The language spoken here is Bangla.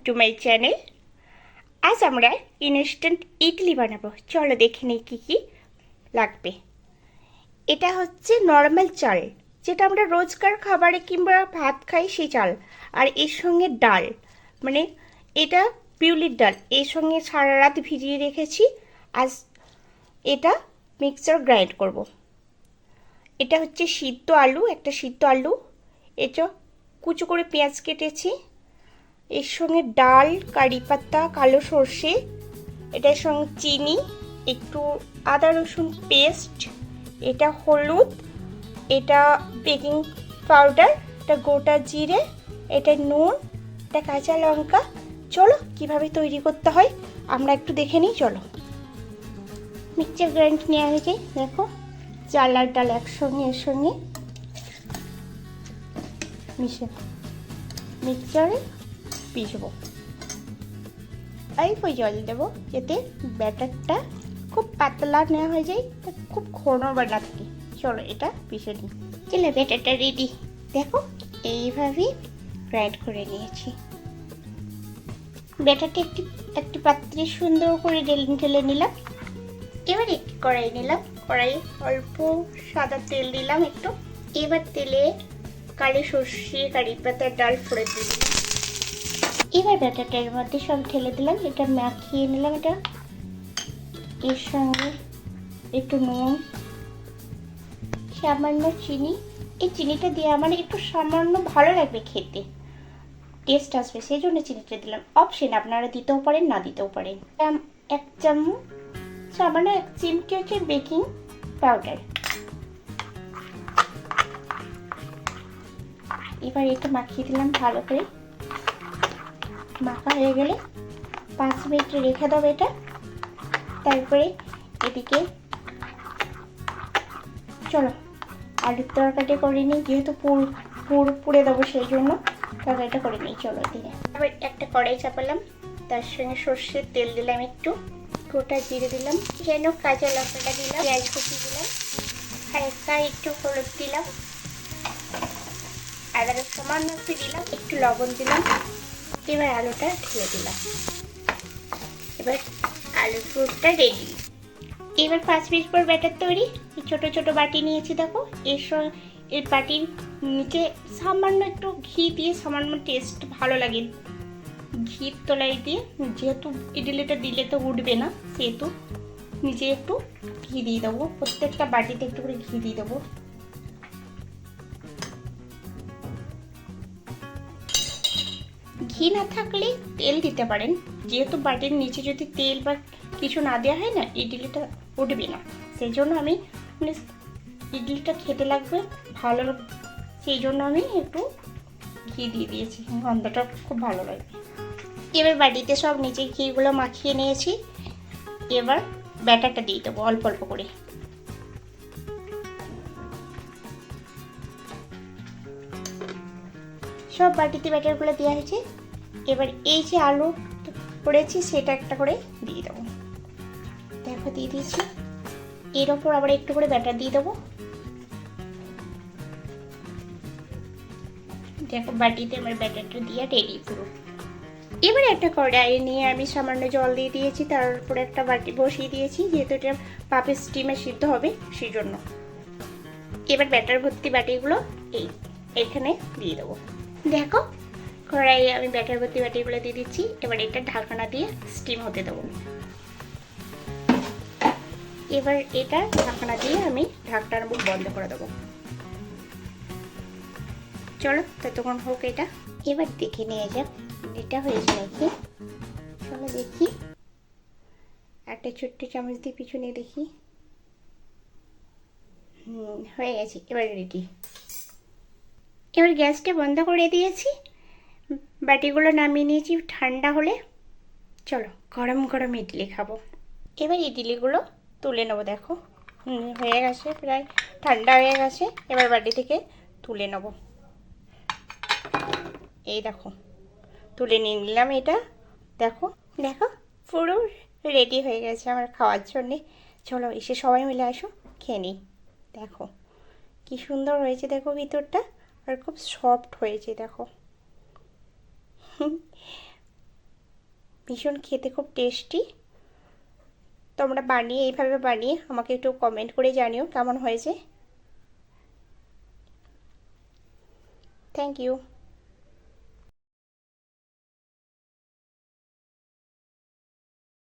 To my channel. আজ আমরা ইনস্ট্যান্ট ইডলি বানাবো। চলো দেখে নিই কী কী লাগবে। এটা হচ্ছে নর্মাল চাল, যেটা আমরা রোজকার খাবারে কিংবা ভাত খাই সেই চাল। আর এর সঙ্গে ডাল, মানে এটা পিউলির ডাল, এর সঙ্গে সারা রাত ভিজিয়ে রেখেছি। আজ এটা মিক্সচার গ্রাইন্ড করব। এটা হচ্ছে সিদ্ধ আলু, একটা সিদ্ধ আলু। এটা কুচো করে পেঁয়াজ কেটেছি। এর সঙ্গে ডাল, কারি পাতা, কালো সর্ষে, এটার সঙ্গে চিনি, একটু আদা রসুন পেস্ট, এটা হলুদ, এটা বেকিং পাউডার, এটা গোটা জিরে, এটা নুন, এটা কাঁচা লঙ্কা। চলো কিভাবে তৈরি করতে হয় আমরা একটু দেখে নিই। চলো, মিক্সচার গ্রাইন্ড নেওয়া হয়েছে। দেখো, চাল আর ডাল একসঙ্গে এর সঙ্গে মিশে মিক্সচারে পিষবো। অল্প জল দেবো যাতে ব্যাটারটা খুব পাতলা নেওয়া হয়ে যায়, খুব ঘন বা না থাকে। চলো এটা পিষে নিই। চলো, ব্যাটারটা রেডি। দেখো, এইভাবেই গ্রাইন্ড করে নিয়েছি। ব্যাটারটা একটি পাত্রে সুন্দর করে ঢেলে নিলাম। এবার একটি কড়াই নিলাম। কড়াই অল্প সাদা তেল দিলাম একটু। এবার তেলে কালো সর্ষে, কারি পাতার ডাল ফোড়ন দিয়ে দিলাম। এবার ব্যাটারটার মধ্যে সব ঢেলে দিলাম। এটা মাখিয়ে নিলাম। এটা এর সঙ্গে একটু নুন, সামান্য চিনি। এই চিনিটা দিয়ে আমার একটু সামান্য ভালো লাগবে, খেতে টেস্ট আসবে, সেই জন্য চিনিটা দিলাম। অপশন, আপনারা দিতেও পারেন না দিতেও পারেন। এক চামচ, সামান্য এক চিমটি হচ্ছে বেকিং পাউডার। এবার এটা মাখিয়ে দিলাম ভালো করে। মাখা হয়ে গেলে 5 মিনিট রেখে দেবো এটা। তারপরে এদিকে চলো আলুর তরকারিটা করে নিই, যেহেতু পুড়ে দেবো সেই জন্য তরকারিটা করে নিই। চলো এদিকে এবার একটা কড়াই চাপালাম, তার সঙ্গে সর্ষের তেল দিলাম, একটু গোটা জিরে দিলাম, যেন কাঁচা লঙ্কাটা দিলাম, পেঁয়াজ কুচি দিলাম, হালকা একটু হলুদ দিলাম, আদা সামান্য একটু দিলাম, একটু লবণ দিলাম। এবার আলুটা ঢেলে দিলাম। এবার আলুর পুরটা রেডি। এবার 5 মিনিট পর ব্যাটার তৈরি। ছোট ছোট বাটি নিয়েছি, দেখো এর বাটির নিচে সামান্য একটু ঘি দিয়ে, সামান্য টেস্ট ভালো লাগে ঘির তলায় দিয়ে, যেহেতু ইডলিটা দিলে তো উঠবে না, সেহেতু নিচে একটু ঘি দিয়ে দেবো। প্রত্যেকটা বাটিতে একটু করে ঘি দিয়ে দেবো। ঘি না থাকলে তেল দিতে পারেন, যেহেতু বাটির নিচে যদি তেল বা কিছু না দেওয়া হয় না, ইডলিটা উঠবে না। সেই জন্য আমি ইডলিটা খেতে লাগবে ভালো, সেই জন্য আমি একটু ঘি দিয়ে দিয়েছি, গন্ধটা খুব ভালো লাগবে। এবার বাটিতে সব নিচে ঘিগুলো মাখিয়ে নিয়েছি। এবার ব্যাটারটা দিয়ে দেবো অল্প অল্প করে। সব বাটিতে ব্যাটারগুলো দেওয়া হয়েছে। এবার এই যে আলু করেছি সেটা একটা করে দিয়ে দেবো। দেখো দিয়ে দিয়েছি। এর ওপর আবার একটু করে ব্যাটার দিয়ে দেবো। দেখো বাটিতে আমার ব্যাটারটা দিয়ে রেডি পুরো। এবার একটা কড়াই নিয়ে আমি সামান্য জল দিয়ে দিয়েছি, তার উপরে একটা বাটি বসিয়ে দিয়েছি, যেহেতু এটা পাপের স্টিমে সিদ্ধ হবে সেই জন্য। এবার ব্যাটার ভর্তি বাটিগুলো এখানে দিয়ে দেবো। দেখো কড়াইয়ে আমি ব্যাটার ভর্তি বাটিগুলো দিয়ে দিচ্ছি। এবার এটা ঢাকনা দিয়ে স্টিম হতে দেবো। এবার এটা ঢাকনা দিয়ে আমি ঢাকনার মুখ বন্ধ করে দেবো। চলো ততক্ষণ হোক এটা। এবার দেখে নিয়ে যাক এটা হয়েছে নাকি। চলো দেখি, একটা ছোট্ট চামচ দিয়ে পিছনে দেখি। হয়ে গেছে, এবার রেডি। এবার গ্যাসটা বন্ধ করে দিয়েছি, বাটিগুলো নামিয়ে নিয়েছি ঠান্ডা হলে। চলো গরম গরম ইডলি খাবো। এবার ইডলিগুলো তুলে নেবো। দেখো হয়ে গেছে, প্রায় ঠান্ডা হয়ে গেছে। এবার বাটি থেকে তুলে নেবো। এই দেখো তুলে নিয়ে নিলাম এটা। দেখো দেখো পুরো রেডি হয়ে গেছে আমার খাওয়ার জন্যে। চলো এসে সবাই মিলে আসো, খেয়ে নিই। দেখো কি সুন্দর হয়েছে, দেখো ভিতরটা, আর খুব সফট হয়েছে। দেখো ভীষণ খেতে খুব টেস্টি। তোমরা এইভাবে বানিয়ে আমাকে একটু কমেন্ট করে জানিও কেমন হয়েছে। Thank you.